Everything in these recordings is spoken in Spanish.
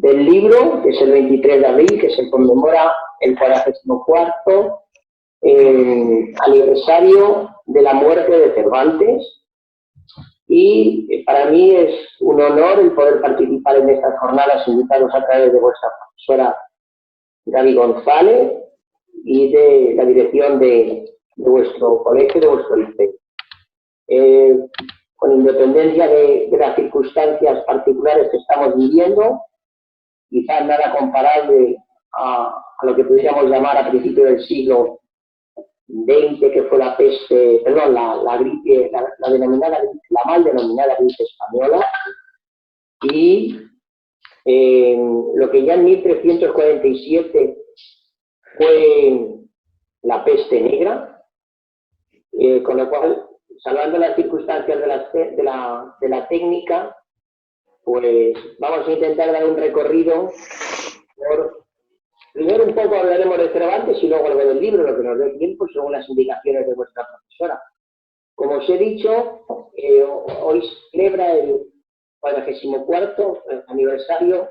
del libro, que es el 23 de abril, que se conmemora el 44º aniversario de la muerte de Cervantes. Y para mí es un honor el poder participar en estas jornadas invitados a través de vuestra profesora Gaby González y de la dirección de vuestro colegio, de vuestro liceo. Con independencia de las circunstancias particulares que estamos viviendo, quizás nada comparable a lo que pudiéramos llamar a principios del siglo XX, que fue la peste, perdón, la gripe, la denominada, la mal denominada gripe española, y lo que ya en 1347 fue la peste negra, con lo cual, salvando las circunstancias de la técnica, pues vamos a intentar dar un recorrido por... Primero un poco hablaremos de Cervantes y luego algo del libro, lo que nos dé tiempo, según las indicaciones de vuestra profesora. Como os he dicho, hoy celebra el 44º aniversario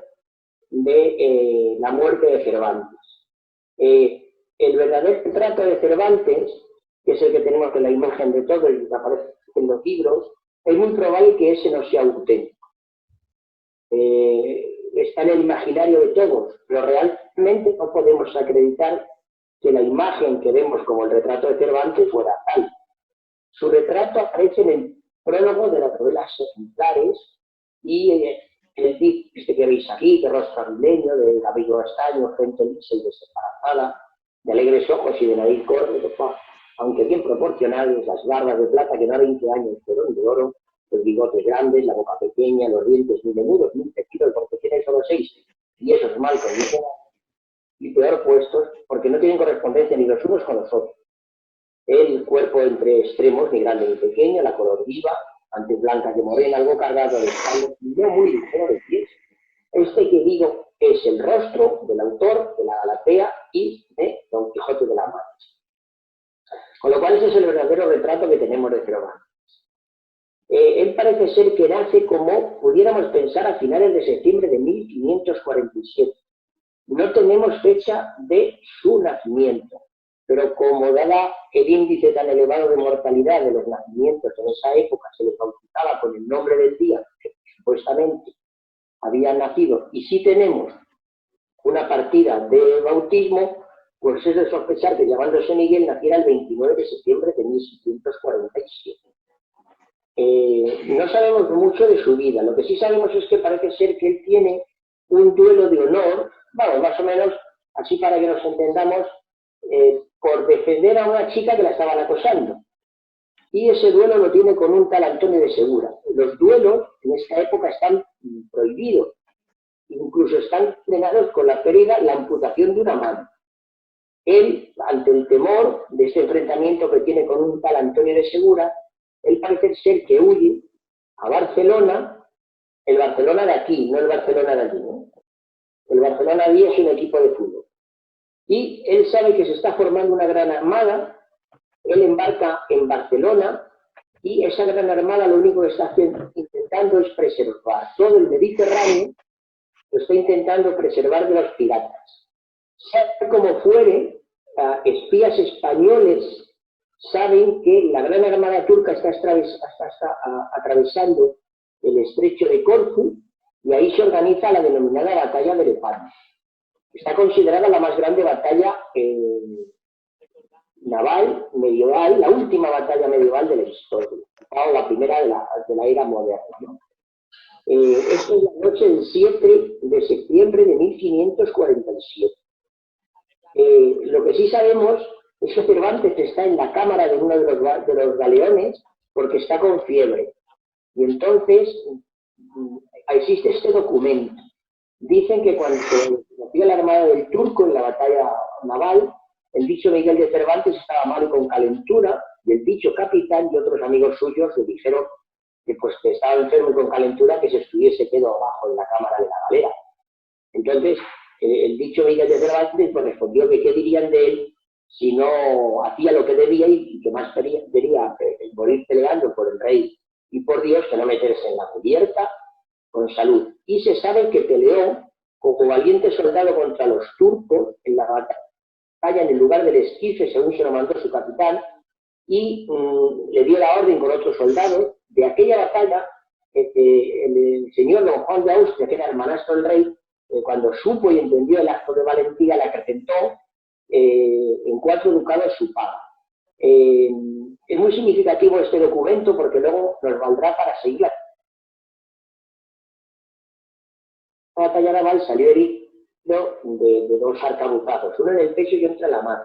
de la muerte de Cervantes. El verdadero retrato de Cervantes, que es el que tenemos en la imagen de todos y que aparece en los libros, es muy probable que ese no sea auténtico. Está en el imaginario de todos, pero realmente no podemos acreditar que la imagen que vemos como el retrato de Cervantes fuera tal. Su retrato aparece en el prólogo de las novelas ejemplares y el este que veis aquí, de rostro aguileño, de cabello castaño, frente lisa y desembarazada, de alegres ojos y de nariz corta, aunque bien proporcionales, las barbas de plata que no a 20 años fueron de oro, los bigotes grandes, la boca pequeña, los dientes muy menudos, muy tejidos, porque tienen solo 6, y esos mal condicionados, y peor puestos, porque no tienen correspondencia ni los unos con los otros. El cuerpo entre extremos, ni grande ni pequeño, la color viva, antes blanca que morena, algo cargado de espalda, y no muy ligero de pies. Este que digo es el rostro del autor de la Galatea y de Don Quijote de la Mancha. Con lo cual ese es el verdadero retrato que tenemos de Cervantes. Él parece ser que nace, como pudiéramos pensar, a finales de septiembre de 1547. No tenemos fecha de su nacimiento, pero como dada el índice tan elevado de mortalidad de los nacimientos en esa época, se les bautizaba con el nombre del día que supuestamente habían nacido, y si tenemos una partida de bautismo, pues es de sospechar que, llamándose Miguel, naciera el 29 de septiembre de 1647. No sabemos mucho de su vida. Lo que sí sabemos es que parece ser que él tiene un duelo de honor, bueno, más o menos, así para que nos entendamos, por defender a una chica que la estaban acosando. Y ese duelo lo tiene con un tal Antonio de Segura. Los duelos en esta época están prohibidos. Incluso están frenados con la pérdida, la amputación de una mano. Él, ante el temor de este enfrentamiento que tiene con un tal Antonio de Segura, él parece ser que huye a Barcelona, el Barcelona de aquí, no el Barcelona de allí, ¿no? El Barcelona de allí es un equipo de fútbol. Y él sabe que se está formando una gran armada, él embarca en Barcelona, y esa gran armada lo único que está intentando es preservar todo el Mediterráneo, lo está intentando preservar de los piratas. Sea como fuere, espías españoles saben que la gran armada turca está atravesando el estrecho de Corfú, y ahí se organiza la denominada batalla de Lepanto. Está considerada la más grande batalla naval medieval, la última batalla medieval de la historia, o la primera de la era moderna, ¿no? Esto es la noche del 7 de septiembre de 1547. Lo que sí sabemos es que Cervantes está en la cámara de uno de los galeones porque está con fiebre. Y entonces existe este documento. Dicen que cuando nació la armada del turco en la batalla naval, el dicho Miguel de Cervantes estaba malo y con calentura, y el dicho capitán y otros amigos suyos le dijeron que, pues, que estaba enfermo y con calentura, que se estuviese quedo abajo en la cámara de la galera. Entonces, el dicho Miguel de Cervantes pues, respondió que qué dirían de él si no hacía lo que debía y que más quería morir peleando por el rey y por Dios que no meterse en la cubierta con salud. Y se sabe que peleó como valiente soldado contra los turcos en la batalla en el lugar del Esquife, según se lo mandó su capitán, y le dio la orden con otros soldados. De aquella batalla, el señor don Juan de Austria, que era hermanastro del rey, cuando supo y entendió el acto de valentía, le acrecentó en 4 ducados su paga. Es muy significativo este documento porque luego nos valdrá para seguir la batalla naval. Salió herido de 2 arcabuzados, uno en el pecho y otro en la mano,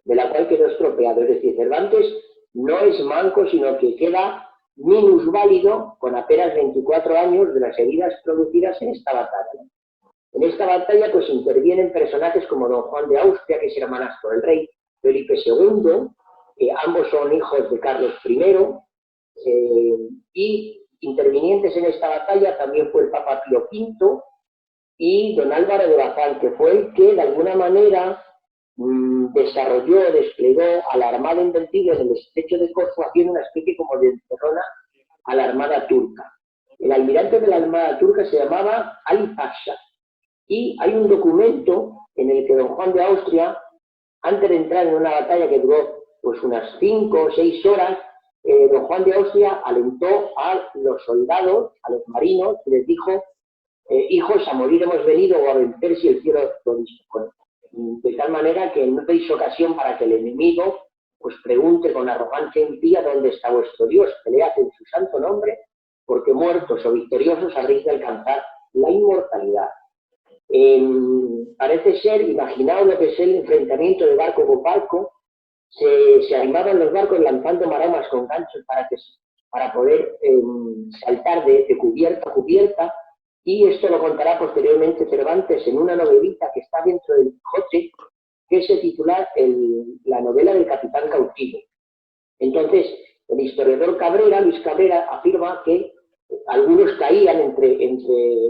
de la cual quedó estropeado. Es decir, Cervantes no es manco, sino que queda minusválido con apenas 24 años de las heridas producidas en esta batalla. En esta batalla pues intervienen personajes como don Juan de Austria, que es hermanastro del rey, Felipe II, ambos son hijos de Carlos I, y intervinientes en esta batalla también fue el Papa Pío V y don Álvaro de Bazán, que fue el que de alguna manera desarrolló, desplegó a la armada invencible en el estrecho de Corfú, haciendo una especie como de encerrona a la armada turca. El almirante de la armada turca se llamaba Ali Pasha, y hay un documento en el que don Juan de Austria, antes de entrar en una batalla que duró pues unas 5 o 6 horas, don Juan de Austria alentó a los soldados, a los marinos, y les dijo: hijos, a morir hemos venido o a vencer si el cielo lo dispone. De tal manera que no deis ocasión para que el enemigo pues pregunte con arrogancia impía dónde está vuestro Dios. Pelead en su santo nombre, porque muertos o victoriosos habréis de alcanzar la inmortalidad. Parece ser, imaginaos lo que es el enfrentamiento de barco con barco, se animaban los barcos lanzando maromas con ganchos para poder saltar de cubierta a cubierta, y esto lo contará posteriormente Cervantes en una novelita que está dentro del Quijote, que se titula la novela del capitán cautivo. Entonces, el historiador Cabrera, Luis Cabrera, afirma que algunos caían entre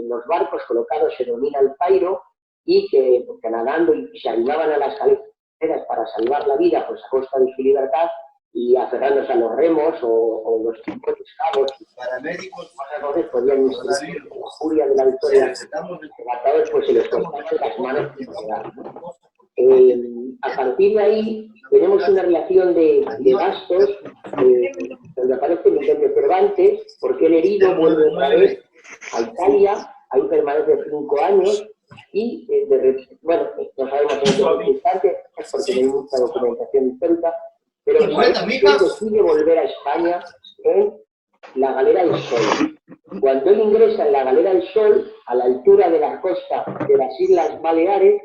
los barcos colocados en Omina al Pairo, y que nadando y se arrimaban a las caleras para salvar la vida pues a costa de su libertad, y aferrándose a los remos o los 50 cabos, entonces podían instruir la furia de la victoria. Los matadores pues se les cortaban las manos. A partir de ahí tenemos una relación de gastos donde aparece Miguel de Cervantes, porque el herido vuelve otra vez a Italia, ahí permanece 5 años, y bueno, no sabemos en qué circunstancias, porque no hay mucha documentación histórica, pero decide volver a España en la Galera del Sol. Cuando él ingresa en la Galera del Sol, a la altura de la costa de las Islas Baleares,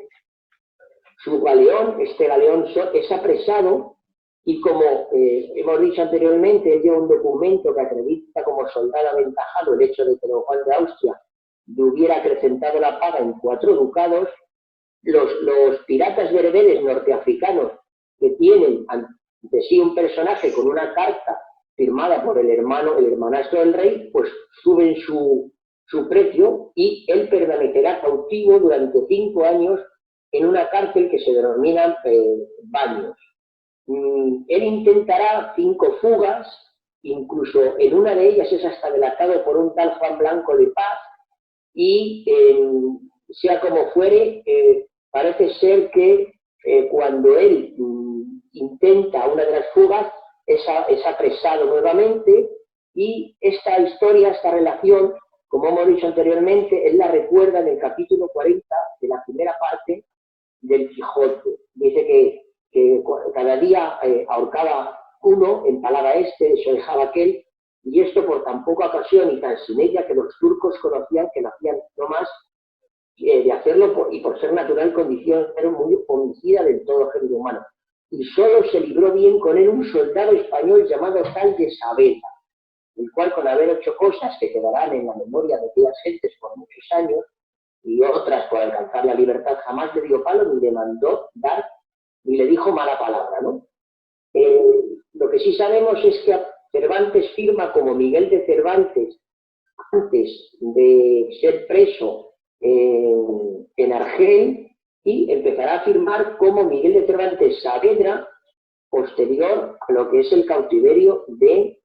su galeón, este galeón es apresado, y como hemos dicho anteriormente, él lleva un documento que acredita como soldado aventajado el hecho de que don Juan de Austria le hubiera acrecentado la paga en 4 ducados. Los piratas bereberes norteafricanos, que tienen ante sí un personaje con una carta firmada por el hermanastro del rey, pues suben su precio, y él permanecerá cautivo durante 5 años en una cárcel que se denomina Baños. Él intentará 5 fugas, incluso en una de ellas es hasta delatado por un tal Juan Blanco de Paz, y sea como fuere, parece ser que cuando él intenta una de las fugas es apresado nuevamente, y esta historia, esta relación, como hemos dicho anteriormente, él la recuerda en el capítulo 40 de la primera parte del Quijote. Dice que cada día ahorcaba uno, empalaba este, deshojaba aquel, y esto por tan poca ocasión y tan sin ella que los turcos conocían que no hacían no más de hacerlo y por ser natural condición era muy homicida del todo género humano. Y solo se libró bien con él un soldado español llamado tal de Saavedra, el cual, con haber hecho cosas que quedarán en la memoria de aquellas gentes por muchos años, y otras por alcanzar la libertad, jamás le dio palo ni le mandó dar, ni le dijo mala palabra, ¿no? Lo que sí sabemos es que Cervantes firma como Miguel de Cervantes antes de ser preso en Argel, y empezará a firmar como Miguel de Cervantes Saavedra posterior a lo que es el cautiverio de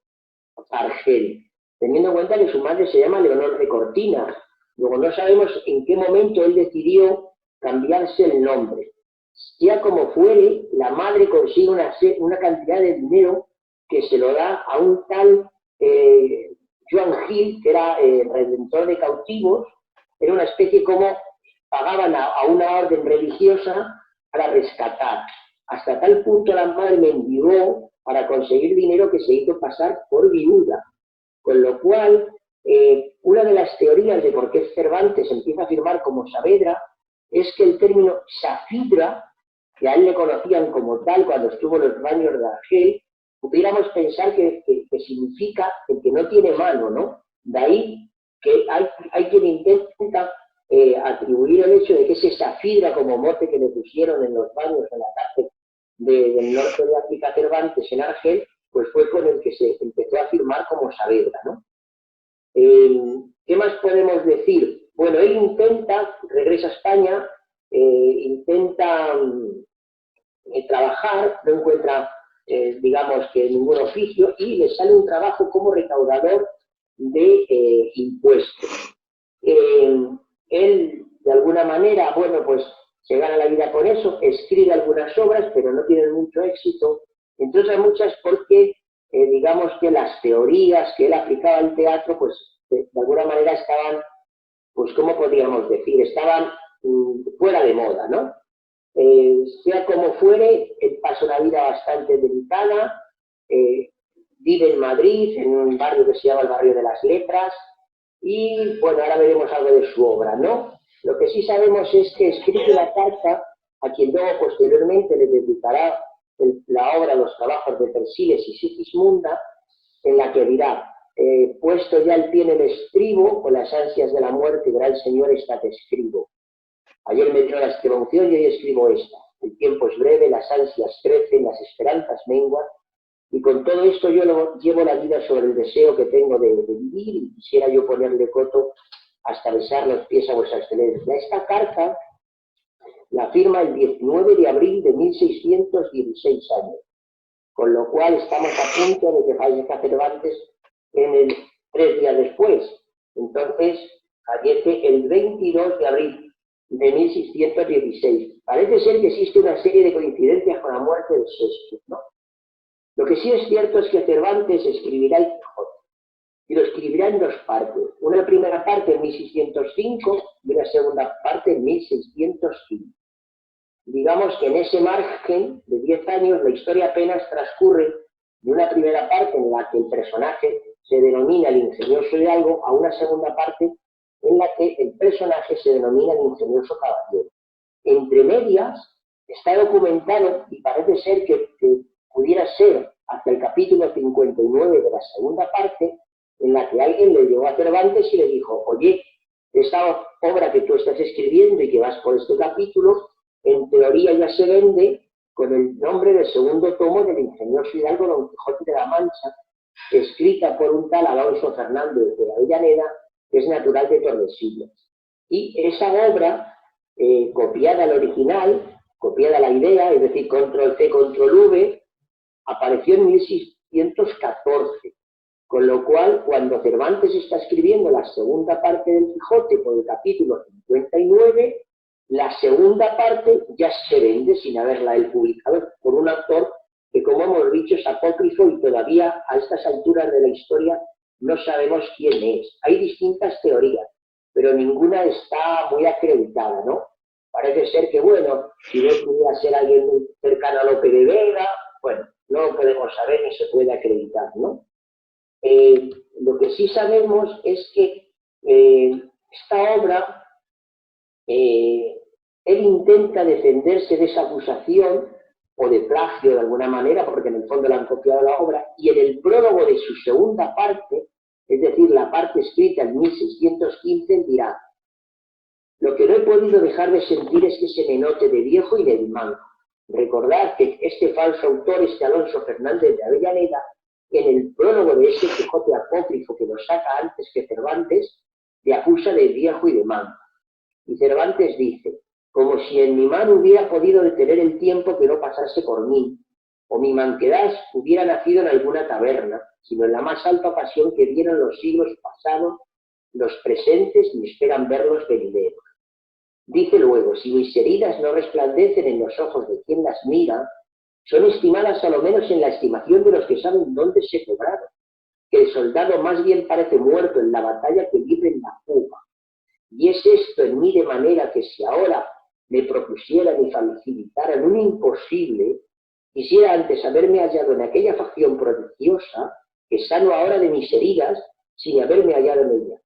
Argel, teniendo en cuenta que su madre se llama Leonor de Cortina. Luego no sabemos en qué momento él decidió cambiarse el nombre. Sea como fuere, la madre consigue una cantidad de dinero que se lo da a un tal Joan Gil, que era redentor de cautivos. Era una especie como pagaban a una orden religiosa para rescatar. Hasta tal punto la madre mendigó para conseguir dinero que se hizo pasar por viuda. Con lo cual, una de las teorías de por qué Cervantes empieza a firmar como Saavedra es que el término Safidra, que a él le conocían como tal cuando estuvo en los baños de Argel, pudiéramos pensar que significa el que no tiene mano, ¿no? De ahí que hay quien intenta atribuir el hecho de que ese Safidra como mote que le pusieron en los baños en la cárcel del norte de África Cervantes en Argel, pues fue con el que se empezó a firmar como Saavedra, ¿no? ¿Qué más podemos decir? Bueno, él regresa a España, intenta trabajar, no encuentra, digamos que ningún oficio, y le sale un trabajo como recaudador de impuestos. Él, de alguna manera, bueno, pues se gana la vida con eso, escribe algunas obras, pero no tienen mucho éxito, entre otras muchas porque, digamos que las teorías que él aplicaba al teatro, pues de alguna manera estaban, pues ¿cómo podríamos decir? Estaban fuera de moda, ¿no? Sea como fuere, él pasa una vida bastante delicada, vive en Madrid, en un barrio que se llama el barrio de las Letras, y bueno, ahora veremos algo de su obra, ¿no? Lo que sí sabemos es que escribe la carta a quien luego posteriormente le dedicará la obra, los trabajos de Persiles y Sigismunda, en la que dirá, puesto ya el pie en el estribo, con las ansias de la muerte, gran señor, esta te escribo. Ayer me dio la escribunción y hoy escribo esta. El tiempo es breve, las ansias crecen, las esperanzas menguan, y con todo esto yo llevo la vida sobre el deseo que tengo de vivir, y quisiera yo ponerle coto hasta besar los pies a vuestra excelencia. Esta carta la firma el 19 de abril de 1616 años, con lo cual estamos a punto de que fallezca Cervantes en el 3 días después. Entonces, fallece el 22 de abril de 1616. Parece ser que existe una serie de coincidencias con la muerte de Shakespeare, ¿no? Lo que sí es cierto es que Cervantes escribirá el Quijote, y lo escribirá en dos partes. Una primera parte en 1605 y una segunda parte en 1605. Digamos que en ese margen de 10 años la historia apenas transcurre de una primera parte en la que el personaje se denomina el ingenioso hidalgo a una segunda parte en la que el personaje se denomina el ingenioso caballero. Entre medias está documentado, y parece ser que pudiera ser hasta el capítulo 59 de la segunda parte, en la que alguien le llegó a Cervantes y le dijo, oye, esta obra que tú estás escribiendo y que vas por este capítulo, en teoría ya se vende con el nombre del segundo tomo del ingenioso hidalgo Don Quijote de la Mancha, escrita por un tal Alonso Fernández de Avellaneda, que es natural de Tordesillas. Y esa obra, copiada al original, copiada la idea, es decir, control C, control V, apareció en 1614. Con lo cual, cuando Cervantes está escribiendo la segunda parte del Quijote por el capítulo 59, la segunda parte ya se vende sin haberla él publicado por un autor que, como hemos dicho, es apócrifo y todavía a estas alturas de la historia no sabemos quién es. Hay distintas teorías, pero ninguna está muy acreditada, ¿no? Parece ser que, bueno, si no pudiera ser alguien muy cercano a Lope de Vega, bueno, no lo podemos saber ni se puede acreditar, ¿no? Lo que sí sabemos es que esta obra, él intenta defenderse de esa acusación o de plagio de alguna manera, porque en el fondo le han copiado la obra, y en el prólogo de su segunda parte, es decir, la parte escrita en 1615, dirá, lo que no he podido dejar de sentir es que se me note de viejo y de manco. Recordad que este falso autor, este Alonso Fernández de Avellaneda, en el prólogo de ese Quijote apócrifo que lo saca antes que Cervantes, le acusa de viejo y de manco. Y Cervantes dice, como si en mi mano hubiera podido detener el tiempo que no pasase por mí, o mi manquedad hubiera nacido en alguna taberna, sino en la más alta ocasión que dieron los siglos pasados los presentes ni esperan ver los venideros. Dice luego, si mis heridas no resplandecen en los ojos de quien las mira, son estimadas a lo menos en la estimación de los que saben dónde se quebraron, que el soldado más bien parece muerto en la batalla que libre en la fuga. Y es esto en mí de manera que si ahora me propusieran y facilitaran un imposible, quisiera antes haberme hallado en aquella facción prodigiosa, que sano ahora de mis heridas, sin haberme hallado en ella.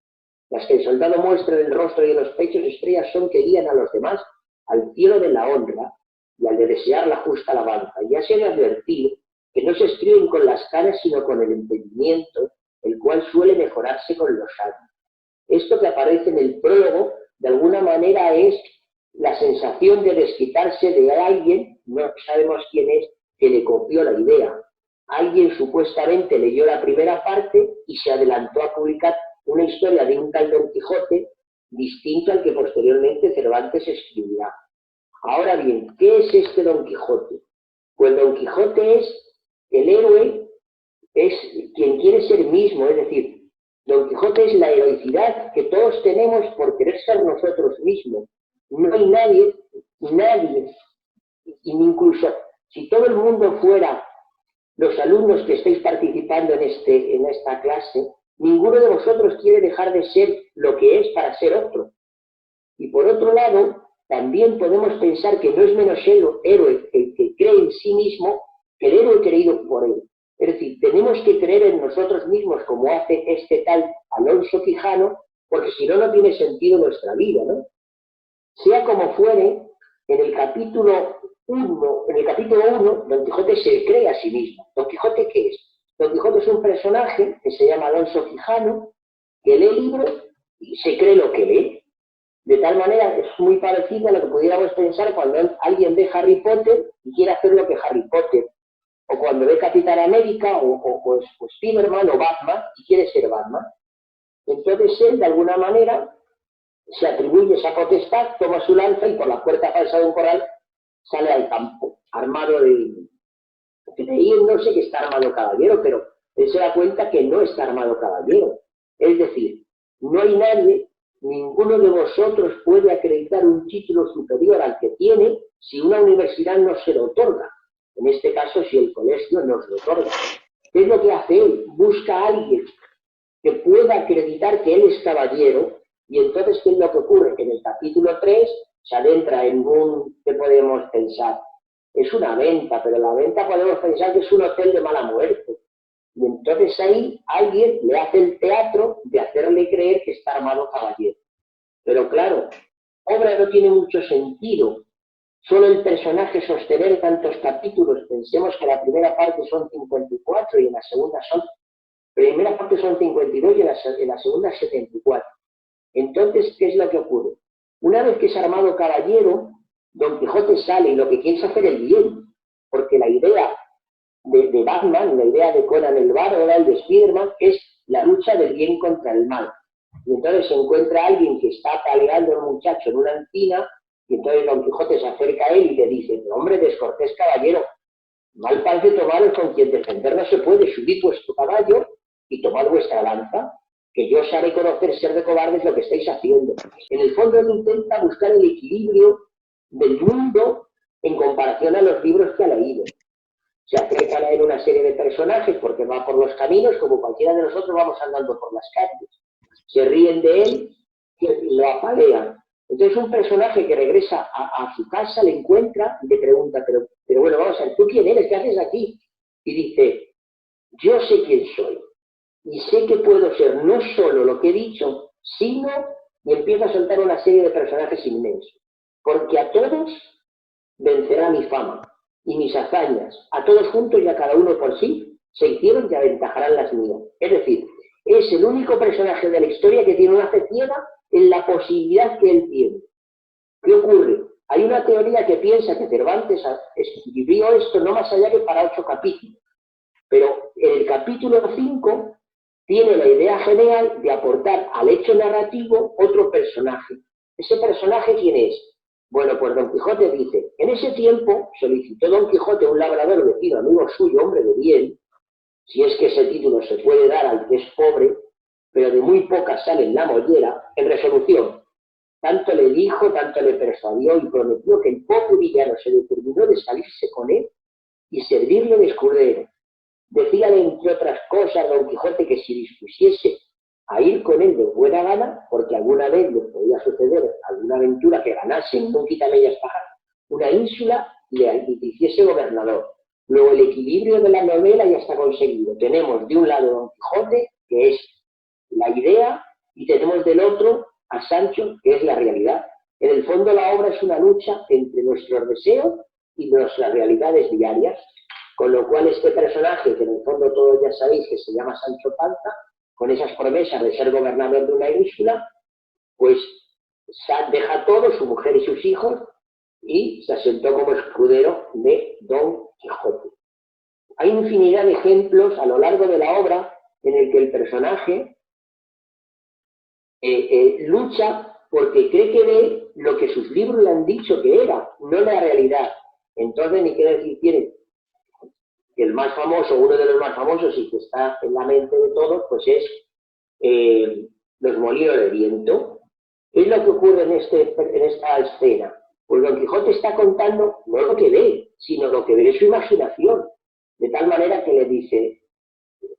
Las que el soldado muestra en el rostro y en los pechos estrellas son que guían a los demás al cielo de la honra y al de desear la justa alabanza. Y así de advertir que no se escriben con las caras sino con el entendimiento, el cual suele mejorarse con los años. Esto que aparece en el prólogo, de alguna manera es la sensación de desquitarse de alguien, no sabemos quién es, que le copió la idea. Alguien supuestamente leyó la primera parte y se adelantó a publicar una historia de un tal Don Quijote distinto al que posteriormente Cervantes escribirá. Ahora bien, ¿qué es este Don Quijote? Pues Don Quijote es el héroe, es quien quiere ser mismo, es decir, Don Quijote es la heroicidad que todos tenemos por querer ser nosotros mismos. No hay nadie, incluso si todo el mundo fuera los alumnos que estáis participando en esta clase, ninguno de vosotros quiere dejar de ser lo que es para ser otro. Y por otro lado, también podemos pensar que no es menos héroe el que cree en sí mismo que el héroe creído por él. Es decir, tenemos que creer en nosotros mismos como hace este tal Alonso Quijano, porque si no, no tiene sentido nuestra vida, ¿no? Sea como fuere, en el capítulo 1, Don Quijote se cree a sí mismo. ¿Don Quijote qué es? Don Quijote es un personaje que se llama Alonso Quijano, que lee libros y se cree lo que lee. De tal manera, es muy parecido a lo que pudiéramos pensar cuando alguien ve Harry Potter y quiere hacer lo que Harry Potter, o cuando ve Capitán América, o Spiderman, o Batman, y quiere ser Batman. Entonces él, de alguna manera, se atribuye esa potestad, toma su lanza y por la puerta falsa de un corral sale al campo, armado creyéndose que está armado caballero, pero él se da cuenta que no está armado caballero. Es decir, no hay nadie, ninguno de vosotros puede acreditar un título superior al que tiene si una universidad no se lo otorga. En este caso, si el colegio nos lo otorga. ¿Qué es lo que hace él? Busca a alguien que pueda acreditar que él es caballero, y entonces, ¿qué es lo que ocurre? Que en el capítulo 3 se adentra en ¿qué podemos pensar? Es una venta, pero la venta podemos pensar que es un hotel de mala muerte. Y entonces ahí alguien le hace el teatro de hacerle creer que está armado caballero. Pero claro, obra no tiene mucho sentido. Solo el personaje sostener tantos capítulos, pensemos que la primera parte son 54 y en la segunda primera parte son 52 y en la segunda 74. Entonces, ¿qué es lo que ocurre? Una vez que es armado caballero, Don Quijote sale y lo que quiere es hacer el bien, porque la idea de Batman, la idea de Conan el Bárbaro, el de Spiderman, es la lucha del bien contra el mal. Y entonces se encuentra alguien que está apaleando al muchacho en una encina, y entonces Don Quijote se acerca a él y le dice: hombre, descortés caballero, mal parece tomaros con quien defender no se puede, subid vuestro caballo y tomad vuestra lanza, que yo os haré conocer ser de cobardes lo que estáis haciendo. En el fondo él intenta buscar el equilibrio del mundo en comparación a los libros que ha leído. Se acerca a leer una serie de personajes porque va por los caminos, como cualquiera de nosotros vamos andando por las calles. Se ríen de él y lo apalean. Entonces un personaje que regresa a su casa le encuentra y le pregunta, pero bueno, vamos a ver, ¿tú quién eres? ¿Qué haces aquí? Y dice: yo sé quién soy y sé que puedo ser no solo lo que he dicho, sino, y empieza a soltar una serie de personajes inmensos, porque a todos vencerá mi fama y mis hazañas, a todos juntos y a cada uno por sí, se hicieron y aventajarán las mías. Es decir, es el único personaje de la historia que tiene una fe ciega en la posibilidad que él tiene. ¿Qué ocurre? Hay una teoría que piensa que Cervantes escribió esto no más allá que para 8 capítulos, pero en el capítulo 5 tiene la idea genial de aportar al hecho narrativo otro personaje. ¿Ese personaje quién es? Bueno, pues Don Quijote dice: en ese tiempo solicitó Don Quijote a un labrador vecino, amigo suyo, hombre de bien, si es que ese título se puede dar al que es pobre, pero de muy pocas sale en la mollera. En resolución, tanto le dijo, tanto le persuadió y prometió que el pobre villano se determinó de salirse con él y servirle de escudero. Decíale, entre otras cosas, Don Quijote que si dispusiese a ir con él de buena gana, porque alguna vez le podía suceder alguna aventura que ganase en un quitamellas pajar, una ínsula, le hiciese gobernador. Luego el equilibrio de la novela ya está conseguido. Tenemos de un lado Don Quijote, que es la idea, y tenemos del otro a Sancho, que es la realidad. En el fondo la obra es una lucha entre nuestros deseos y nuestras realidades diarias, con lo cual este personaje, que en el fondo todos ya sabéis que se llama Sancho Panza, con esas promesas de ser gobernador de una ínsula, pues deja todo, su mujer y sus hijos, y se asentó como escudero de Don Quijote. Hay infinidad de ejemplos a lo largo de la obra en el que el personaje lucha porque cree que ve lo que sus libros le han dicho que era, no la realidad. Entonces, ni qué decir tiene que el más famoso, uno de los más famosos y que está en la mente de todos, pues es Los molinos de viento. ¿Qué es lo que ocurre en esta escena? Pues Don Quijote está contando no lo que ve, sino lo que ve es su imaginación. De tal manera que le dice,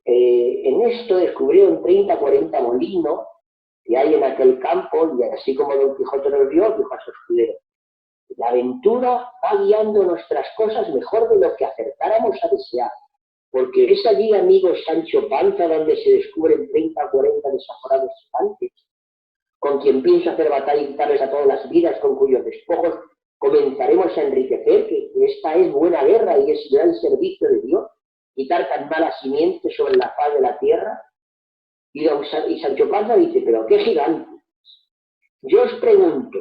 en esto descubrieron 30, 40 molinos que hay en aquel campo, y así como Don Quijote los vio, dijo a su escudero, la aventura va guiando nuestras cosas mejor de lo que acertáramos a desear, porque es allí, amigo Sancho Panza, donde se descubren 30 o 40 desaforados gigantes, con quien pienso hacer batalla y quitarles a todas las vidas, con cuyos despojos comenzaremos a enriquecer, que esta es buena guerra y es gran servicio de Dios, quitar tan mala simiente sobre la faz de la tierra. Y Sancho Panza dice, pero qué gigante. Yo os pregunto,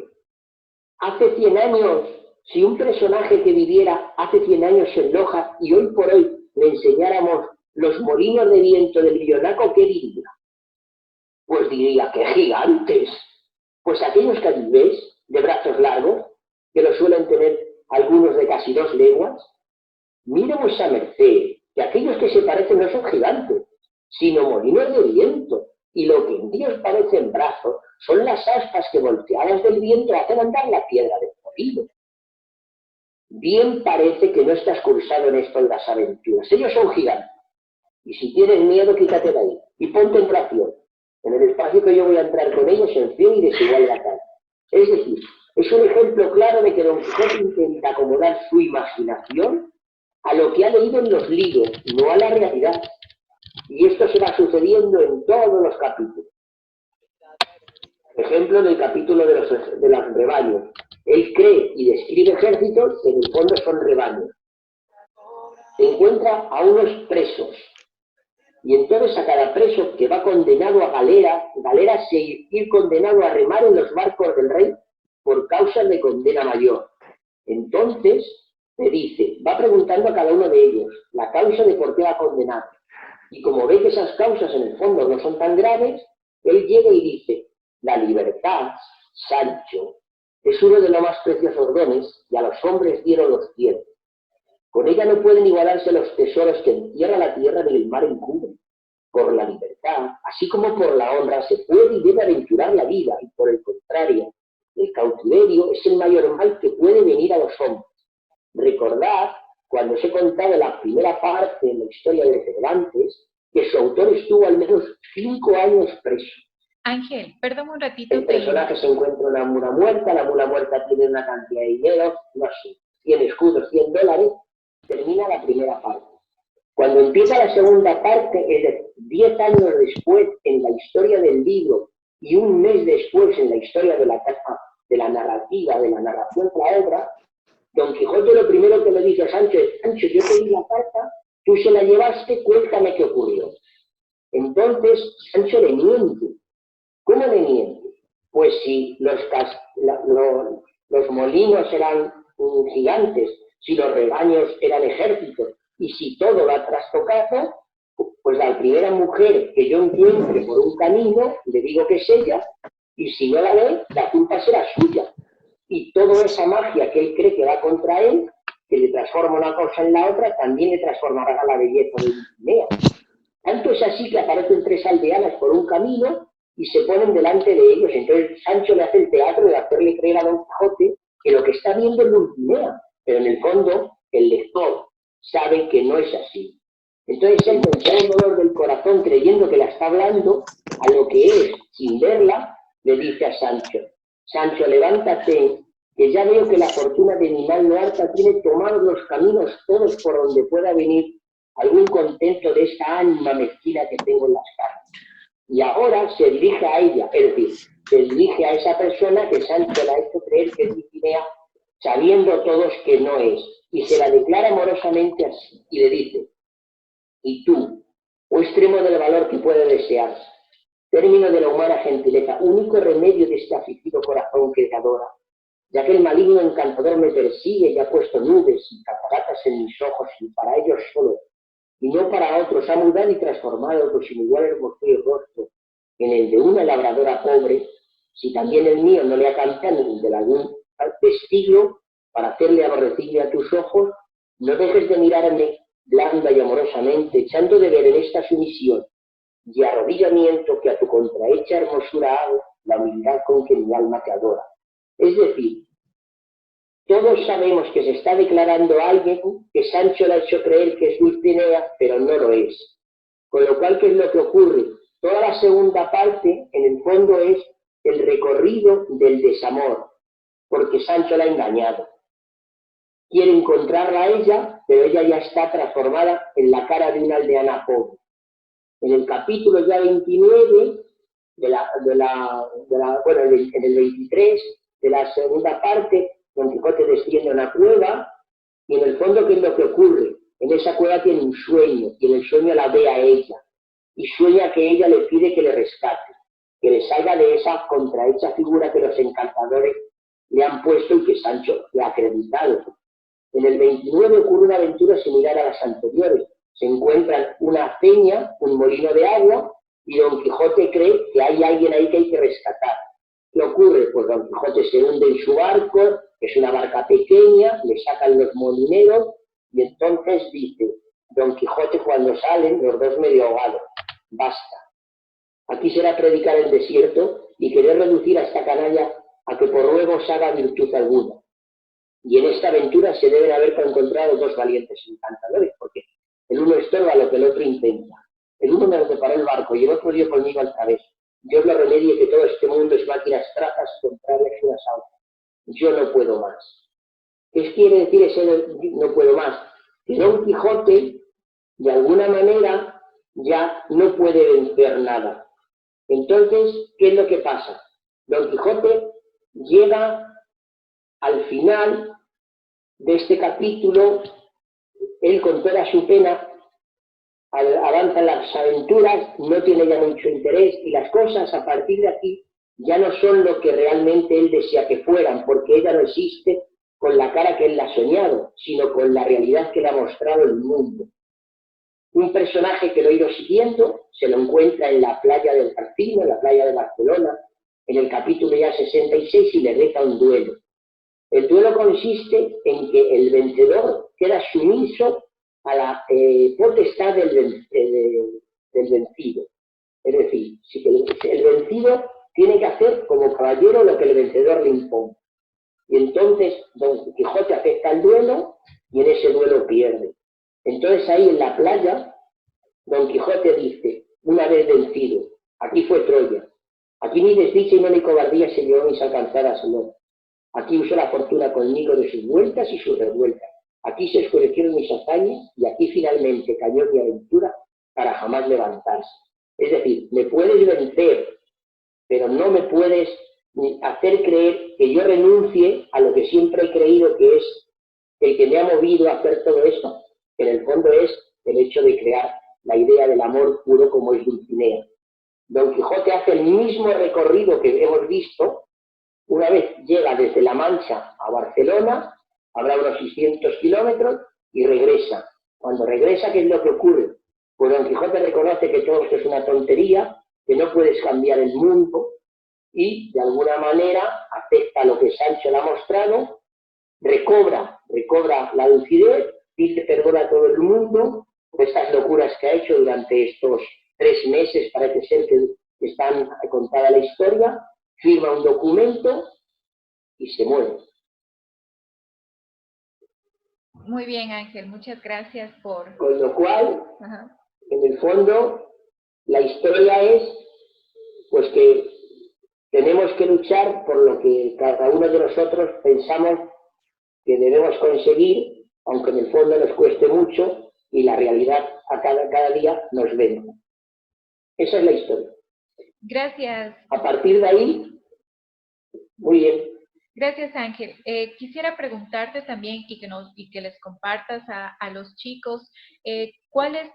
hace 100 años, si un personaje que viviera hace 100 años en Loja y hoy por hoy le enseñáramos los molinos de viento del Illonaco, ¿qué diría? Pues diría, ¡qué gigantes! Pues aquellos que allí ves, de brazos largos, que lo suelen tener algunos de casi 2 leguas, mire vuesa merced, que aquellos que se parecen no son gigantes, sino molinos de viento, y lo que en Dios parecen brazos son las aspas que volteadas del viento hacen andar la piedra del molino. Bien parece que no estás cursado en esto de las aventuras. Ellos son gigantes. Y si tienes miedo, quítate de ahí. Y ponte en oración. En el espacio que yo voy a entrar con ellos, en fin y desigual la cara. Es decir, es un ejemplo claro de que Don Quijote intenta acomodar su imaginación a lo que ha leído en los libros, no a la realidad. Y esto se va sucediendo en todos los capítulos. Por ejemplo, en el capítulo de los rebaños. Él cree y describe ejércitos que en el fondo son rebaños. Encuentra a unos presos. Y entonces a cada preso que va condenado a galera se ir condenado a remar en los barcos del rey por causas de condena mayor. Entonces, te dice, va preguntando a cada uno de ellos la causa de por qué va condenado. Y como ve que esas causas en el fondo no son tan graves, él llega y dice, la libertad, Sancho, es uno de los más preciosos dones y a los hombres dieron los cielos. Con ella no pueden igualarse los tesoros que encierra la tierra ni el mar encubre. Por la libertad, así como por la honra, se puede y debe aventurar la vida, y por el contrario, el cautiverio es el mayor mal que puede venir a los hombres. Recordad, cuando os he contado la primera parte de la historia de Cervantes, que su autor estuvo al menos 5 años preso. Ángel, perdón un ratito. El personaje se encuentra una mula muerta, la mula muerta tiene una cantidad de dinero, no sé, 100 escudos, 100 dólares, termina la primera parte. Cuando empieza la segunda parte, es decir, 10 años después en la historia del libro y un mes después en la historia de la narrativa, de la narración de la obra, Don Quijote lo primero que le dice a Sancho es, Sancho, yo te di la carta, tú se la llevaste, cuéntame qué ocurrió. Entonces, Sancho le miente. ¿Cómo le miente? Pues si los molinos eran gigantes, si los rebaños eran ejércitos, y si todo va trastocado, pues la primera mujer que yo encuentre por un camino, le digo que es ella, y si no la ve, la culpa será suya. Y toda esa magia que él cree que va contra él, que le transforma una cosa en la otra, también le transformará la belleza de Dulcinea. Tanto es así que aparecen 3 aldeanas por un camino y se ponen delante de ellos. Entonces Sancho le hace el teatro de hacerle creer a Don Quijote que lo que está viendo es Dulcinea, pero en el fondo el lector sabe que no es así. Entonces él, con todo el dolor del corazón, creyendo que la está hablando, a lo que es, sin verla, le dice a Sancho: Sancho, levántate, que ya veo que la fortuna de mi mal no harta tiene tomados los caminos todos por donde pueda venir algún contento de esta ánima mezquina que tengo en las carnes. Y ahora se dirige a ella, es decir, se dirige a esa persona que Sancho le ha hecho creer que es Dulcinea, sabiendo todos que no es, y se la declara amorosamente así, y le dice: y tú, oh extremo del valor que puede desearse, término de la humana gentileza, único remedio de este afligido corazón que te adora, ya que el maligno encantador me persigue y ha puesto nubes y cataratas en mis ojos, y para ellos solo, y no para otros, ha mudado y transformado con sin igual hermosura y rostro en el de una labradora pobre, si también el mío no le ha cambiado ni el de algún testigo para hacerle aborrecible a tus ojos, no dejes de mirarme blanda y amorosamente, echando de ver en esta sumisión y arrodillamiento que a tu contrahecha hermosura hago la humildad con que mi alma te adora. Es decir, todos sabemos que se está declarando a alguien que Sancho le ha hecho creer que es Dulcinea, pero no lo es. Con lo cual, ¿qué es lo que ocurre? Toda la segunda parte, en el fondo, es el recorrido del desamor, porque Sancho la ha engañado. Quiere encontrarla a ella, pero ella ya está transformada en la cara de una aldeana pobre. En el capítulo ya 29, en el 23 de la segunda parte, Don Quijote desciende a una cueva, y en el fondo, ¿qué es lo que ocurre? En esa cueva tiene un sueño, y en el sueño la ve a ella, y sueña que ella le pide que le rescate, que le salga de esa contrahecha figura que los encantadores le han puesto y que Sancho le ha acreditado. En el 29 ocurre una aventura similar a las anteriores. Se encuentran una peña, un molino de agua, y Don Quijote cree que hay alguien ahí que hay que rescatar. ¿Qué ocurre? Pues Don Quijote se hunde en su barco, es una barca pequeña, le sacan los molineros, y entonces dice Don Quijote cuando salen, los dos medio ahogados: basta. Aquí será predicar el desierto y querer reducir a esta canalla a que por ruegos haga virtud alguna. Y en esta aventura se deben haber encontrado 2 valientes encantadores, porque el uno estorba lo que el otro intenta. El uno me reparó el barco y el otro dio conmigo al través. Dios lo remedie que todo este mundo es máquinas trazas contrarias unas a otras. Yo no puedo más. ¿Qué quiere decir ese no puedo más? Que Don Quijote, de alguna manera, ya no puede vencer nada. Entonces, ¿qué es lo que pasa? Don Quijote llega al final de este capítulo, él con toda su pena avanza en las aventuras, no tiene ya mucho interés, y las cosas a partir de aquí ya no son lo que realmente él desea que fueran, porque ella no existe con la cara que él la ha soñado, sino con la realidad que le ha mostrado el mundo. Un personaje que lo ha ido siguiendo, se lo encuentra en la playa del Carcino, en la playa de Barcelona, en el capítulo ya 66, y le reza un duelo. El duelo consiste en que el vencedor queda sumiso a la potestad del vencido. Es decir, si el vencido tiene que hacer como caballero lo que el vencedor le impone. Y entonces Don Quijote acepta el duelo y en ese duelo pierde. Entonces ahí en la playa, Don Quijote dice, una vez vencido: aquí fue Troya, aquí ni desdicha y no ni cobardía se llevó mis alcanzadas glorias. Aquí usó la fortuna conmigo de sus vueltas y sus revueltas. Aquí se escurecieron mis hazañas y aquí finalmente cayó mi aventura para jamás levantarse. Es decir, me puedes vencer, pero no me puedes hacer creer que yo renuncie a lo que siempre he creído que es el que me ha movido a hacer todo esto, que en el fondo es el hecho de crear la idea del amor puro como es Dulcinea. Don Quijote hace el mismo recorrido que hemos visto. Una vez llega desde La Mancha a Barcelona, habrá unos 600 kilómetros, y regresa. Cuando regresa, ¿qué es lo que ocurre? Pues Don Quijote reconoce que todo esto es una tontería, que no puedes cambiar el mundo, y de alguna manera acepta lo que Sancho le ha mostrado, recobra la lucidez, pide perdón a todo el mundo, estas locuras que ha hecho durante estos 3 meses, parece ser que están contada la historia, firma un documento y se muere. Muy bien, Ángel, muchas gracias por... Con lo cual, Ajá. en el fondo, la historia es pues que tenemos que luchar por lo que cada uno de nosotros pensamos que debemos conseguir, aunque en el fondo nos cueste mucho y la realidad a cada día nos vence. Esa es la historia. Gracias. A partir de ahí, muy bien. Gracias, Ángel. Quisiera preguntarte también y que les compartas a los chicos, ¿cuál es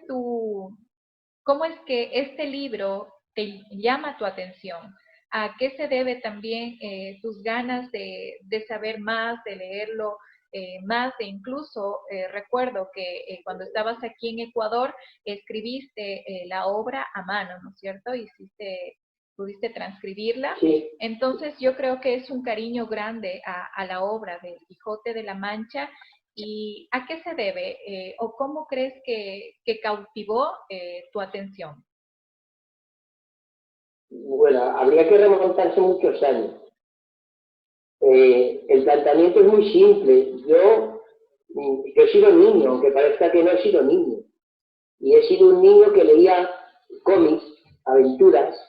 cómo es que este libro te llama tu atención? ¿A qué se debe también tus ganas de saber más, de leerlo más? E incluso recuerdo que cuando estabas aquí en Ecuador escribiste la obra a mano, ¿no es cierto? Pudiste transcribirla. Sí. Entonces yo creo que es un cariño grande a la obra del Quijote de la Mancha. ¿Y a qué se debe o cómo crees que cautivó tu atención? Bueno, habría que remontarse muchos años. El planteamiento es muy simple. Yo he sido niño, aunque parezca que no he sido niño. Y he sido un niño que leía cómics, aventuras,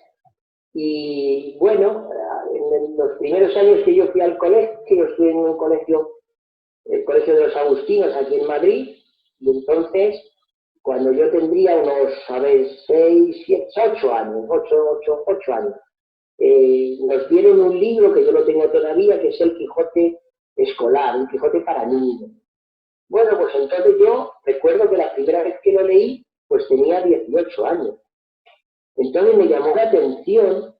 y bueno, en los primeros años que yo fui al colegio, estuve en un colegio, el Colegio de los Agustinos, aquí en Madrid, y entonces, cuando yo tendría unos, 6, 7, 8 años, 8 años, nos dieron un libro que yo lo tengo todavía, que es el Quijote escolar, un Quijote para niños. Bueno, pues entonces yo recuerdo que la primera vez que lo leí, pues tenía 18 años. Entonces me llamó la atención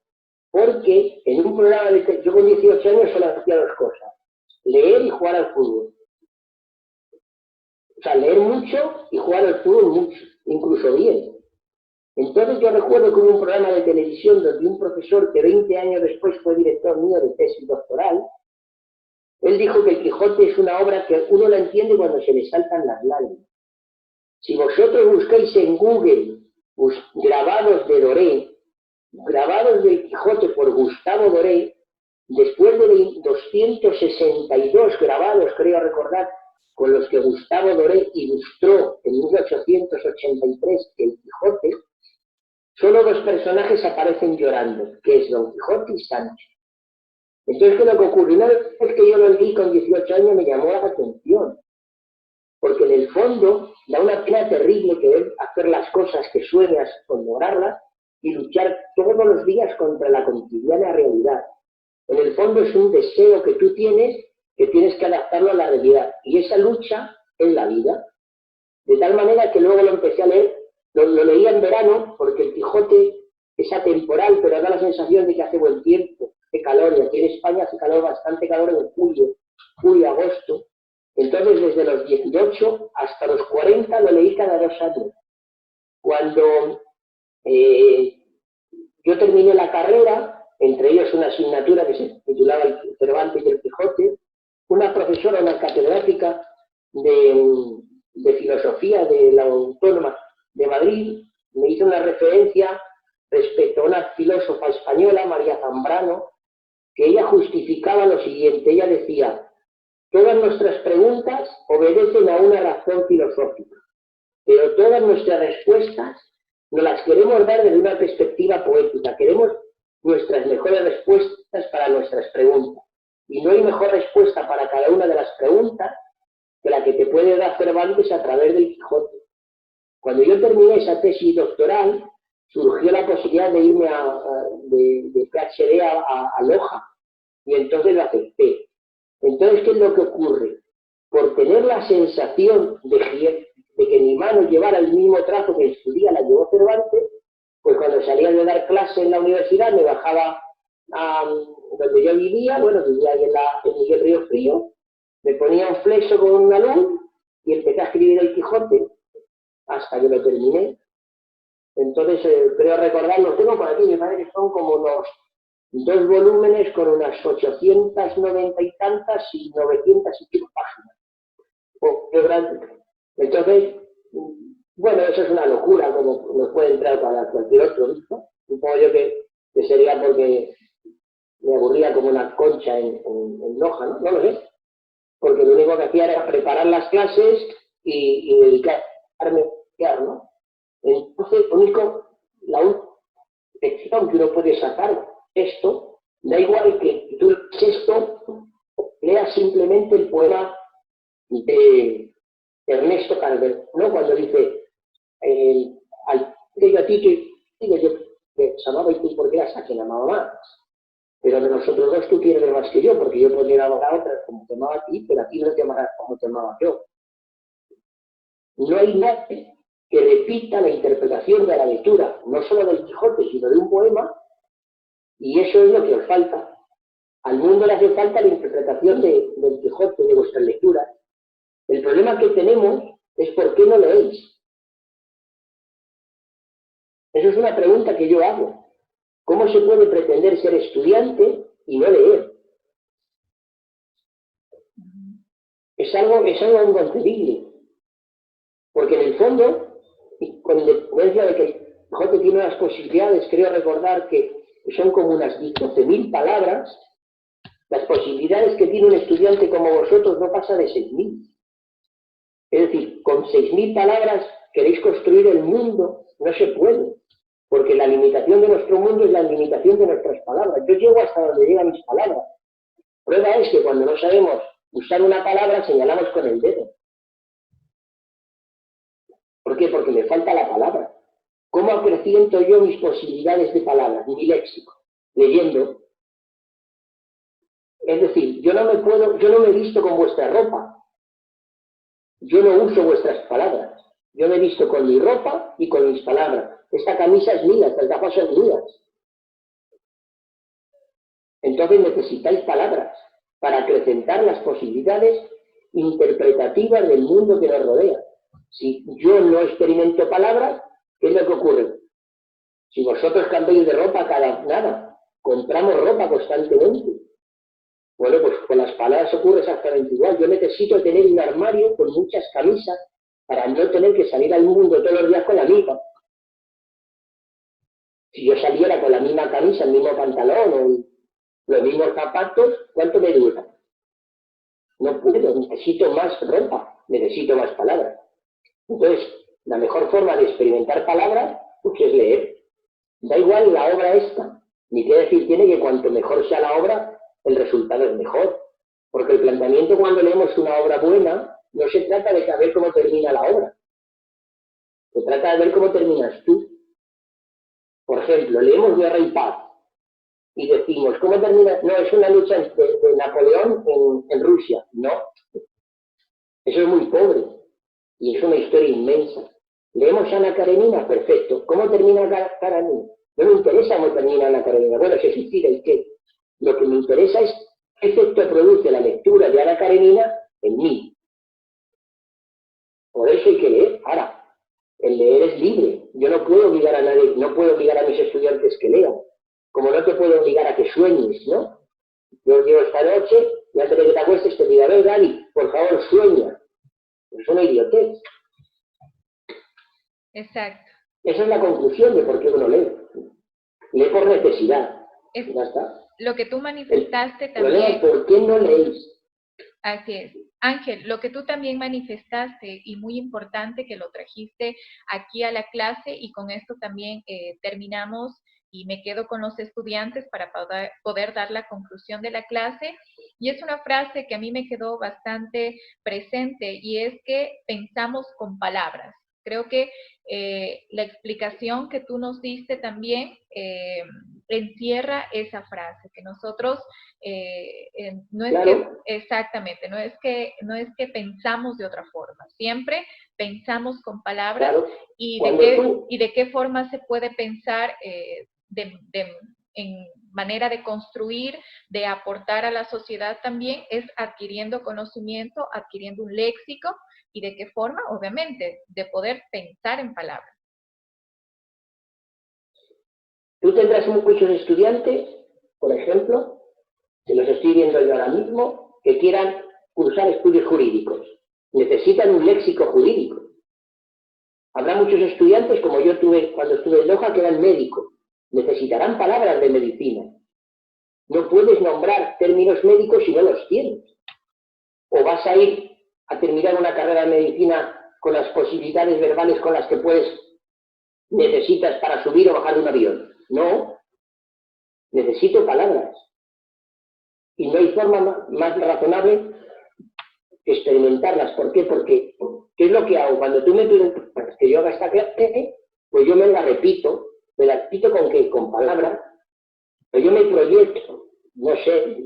porque en un programa yo con 18 años solo hacía 2 cosas, leer y jugar al fútbol. O sea, leer mucho y jugar al fútbol mucho, incluso bien. Entonces yo recuerdo que hubo un programa de televisión donde un profesor que 20 años después fue director mío de tesis doctoral, él dijo que el Quijote es una obra que uno la entiende cuando se le saltan las lágrimas. Si vosotros buscáis en Google grabados de Doré, grabados del Quijote por Gustavo Doré, después de 262 grabados, creo recordar, con los que Gustavo Doré ilustró en 1883 el Quijote, solo 2 personajes aparecen llorando, que es Don Quijote y Sancho. Entonces, ¿qué es lo que ocurre? Una vez que yo lo leí con 18 años me llamó la atención, porque en el fondo da una pena terrible querer hacer las cosas que sueñas con lograrlas y luchar todos los días contra la cotidiana realidad. En el fondo es un deseo que tú tienes que adaptarlo a la realidad, y esa lucha en la vida. De tal manera que luego lo empecé a leer, lo leía en verano, porque el Quijote es atemporal, pero da la sensación de que hace buen tiempo, hace calor, y aquí en España hace calor, bastante calor en julio, agosto. Entonces, desde los 18 hasta los 40 lo leí cada 2 años. Cuando yo terminé la carrera, entre ellos una asignatura que se titulaba el Cervantes y el Quijote, una profesora, una catedrática de filosofía de la Autónoma de Madrid, me hizo una referencia respecto a una filósofa española, María Zambrano, que ella justificaba lo siguiente. Ella decía: todas nuestras preguntas obedecen a una razón filosófica, pero todas nuestras respuestas nos las queremos dar desde una perspectiva poética. Queremos nuestras mejores respuestas para nuestras preguntas. Y no hay mejor respuesta para cada una de las preguntas que la que te puede dar Cervantes a través del Quijote. Cuando yo terminé esa tesis doctoral, surgió la posibilidad de irme de PhD a Loja, y entonces lo acepté. Entonces, ¿qué es lo que ocurre? Por tener la sensación de que mi mano llevara el mismo trazo que en su día la llevó Cervantes, pues cuando salía de dar clase en la universidad me bajaba a donde yo vivía, vivía ahí en Miguel Río Frío, me ponía un flexo con una luz y empecé a escribir el Quijote hasta que lo terminé. Entonces, creo recordar, lo tengo por aquí, me parece que son como unos 2 volúmenes con unas 890 y tantas y 900 y pico páginas. Qué grande. Entonces, Bueno, eso es una locura, como nos puede entrar para cualquier otro, ¿no? Supongo yo que sería porque me aburría como una concha en Loja, ¿no? No lo sé. Porque lo único que hacía era preparar las clases y dedicarme a estudiar, ¿no? Entonces, la única lección que uno puede sacar de esto, da igual que tú leas esto, leas simplemente el poema de Ernesto Calderón, ¿no? Cuando dice, al que yo a ti, yo te amaba y tú porque eras a quien amaba más. Pero de nosotros dos tú quieres más que yo, porque yo podría amar a otra como te amaba a ti, pero a ti no te amarás como te amaba yo. No hay nadie que repita la interpretación de la lectura, no solo del Quijote, sino de un poema, y eso es lo que os falta. Al mundo le hace falta la interpretación del Quijote, de vuestras lecturas. El problema que tenemos es por qué no leéis. Eso es una pregunta que yo hago. ¿Cómo se puede pretender ser estudiante y no leer? Es algo inconcebible. Porque en el fondo, con independencia de que el Quijote tiene unas posibilidades, creo recordar que son como unas 12.000 palabras, las posibilidades que tiene un estudiante como vosotros no pasa de 6.000. Es decir, con 6.000 palabras queréis construir el mundo, no se puede, porque la limitación de nuestro mundo es la limitación de nuestras palabras. Yo llego hasta donde llegan mis palabras. Prueba es que cuando no sabemos usar una palabra, señalamos con el dedo. ¿Por qué? Porque me falta la palabra. ¿Cómo acreciento yo mis posibilidades de palabras, mi léxico? Leyendo. Es decir, yo no me he visto con vuestra ropa. Yo no uso vuestras palabras. Yo me he visto con mi ropa y con mis palabras. Esta camisa es mía, estas gafas son mías. Entonces necesitáis palabras para acrecentar las posibilidades interpretativas del mundo que nos rodea. Si yo no experimento palabras, ¿qué es lo que ocurre? Si vosotros cambiáis de ropa nada, compramos ropa constantemente. Bueno, pues con las palabras ocurre exactamente igual. Yo necesito tener un armario con muchas camisas para no tener que salir al mundo todos los días con la misma. Si yo saliera con la misma camisa, el mismo pantalón o los mismos zapatos, ¿cuánto me dura? No puedo, necesito más ropa, necesito más palabras. Entonces, la mejor forma de experimentar palabras, pues es leer. Da igual la obra esta, ni qué decir tiene que cuanto mejor sea la obra, el resultado es mejor. Porque el planteamiento cuando leemos una obra buena, no se trata de saber cómo termina la obra. Se trata de ver cómo terminas tú. Por ejemplo, leemos Guerra y Paz y decimos, ¿cómo termina? No, es una lucha de Napoleón en Rusia. No. Eso es muy pobre. Y es una historia inmensa. Leemos Ana Karenina, perfecto. ¿Cómo termina Ana Karenina? No me interesa cómo termina Ana Karenina. Bueno, se suicida y qué. Lo que me interesa es qué efecto produce la lectura de Ana Karenina en mí. Por eso hay que leer. Ahora, el leer es libre. Yo no puedo obligar a nadie, no puedo obligar a mis estudiantes que lean. Como no te puedo obligar a que sueñes, ¿no? Yo llego esta noche y antes de que te acuestes te digo, a ver, Dani, por favor, sueña. Es una idiotez. Exacto. Esa es la conclusión de por qué uno lee. Lee por necesidad. Ya está. Lo que tú manifestaste El problema es también. por qué no leéis. Así es. Ángel, lo que tú también manifestaste y muy importante que lo trajiste aquí a la clase y con esto también terminamos y me quedo con los estudiantes para poder dar la conclusión de la clase. Y es una frase que a mí me quedó bastante presente y es que pensamos con palabras. Creo que la explicación que tú nos diste también encierra esa frase, que nosotros no es Claro. que, exactamente, no es que pensamos de otra forma, siempre pensamos con palabras. Claro. Y Cuando de qué forma se puede pensar en manera de construir, de aportar a la sociedad también, es adquiriendo conocimiento, adquiriendo un léxico, y de qué forma, obviamente, de poder pensar en palabras. tú tendrás muchos estudiantes, por ejemplo, que los estoy viendo yo ahora mismo, que quieran cursar estudios jurídicos. Necesitan un léxico jurídico. Habrá muchos estudiantes, como yo tuve cuando estuve en Loja, que eran médicos. Necesitarán palabras de medicina. No puedes nombrar términos médicos si no los tienes. O vas a ir a terminar una carrera de medicina con las posibilidades verbales con las que necesitas para subir o bajar de un avión. No, necesito palabras. Y no hay forma más razonable que experimentarlas. ¿Por qué? Porque, ¿qué es lo que hago? Cuando tú me pides que yo haga esta clase, pues yo me la repito ¿con qué? Con palabras. Pero yo me proyecto, no sé,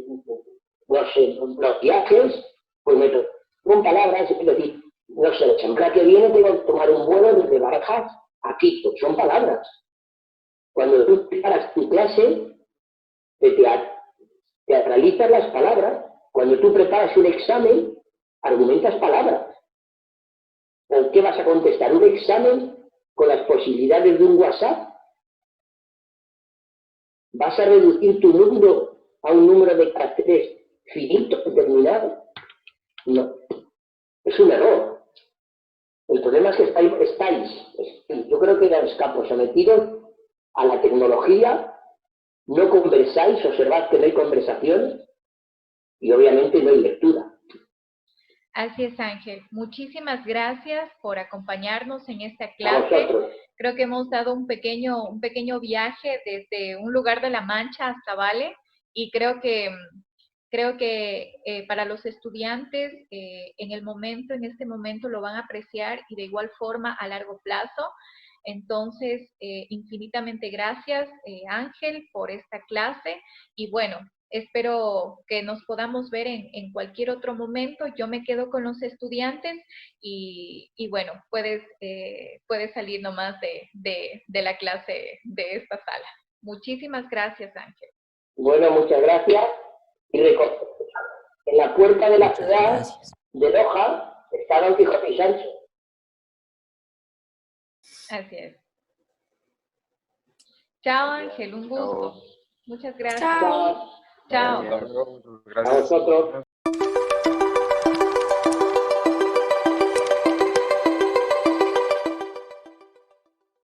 los viajes, pues me con palabras, es decir, no sé, la semana que viene tengo que tomar un vuelo desde Barajas a Quito, son palabras. Cuando tú preparas tu clase, teatralizas las palabras. Cuando tú preparas un examen, argumentas palabras. ¿O qué vas a contestar? ¿Un examen con las posibilidades de un WhatsApp? ¿Vas a reducir tu número a un número de caracteres finito, determinado? No. Es un error. El problema es que estáis yo creo que eran capos sometidos a la tecnología, no conversáis, observad que no hay conversación y obviamente no hay lectura. Así es, Ángel. Muchísimas gracias por acompañarnos en esta A clase. vosotros. Creo que hemos dado un pequeño viaje desde un lugar de La Mancha hasta Vale y creo que para los estudiantes en este momento lo van a apreciar y de igual forma a largo plazo. Entonces, infinitamente gracias, Ángel, por esta clase y bueno, espero que nos podamos ver en cualquier otro momento. Yo me quedo con los estudiantes y bueno, puedes salir nomás de la clase de esta sala. Muchísimas gracias, Ángel. Bueno, muchas gracias. Y en la puerta de la ciudad de Loja está Don Quijote y Sancho. Así es. Chao, Ángel, un gusto. Muchas gracias. Chao. Chao. A vosotros.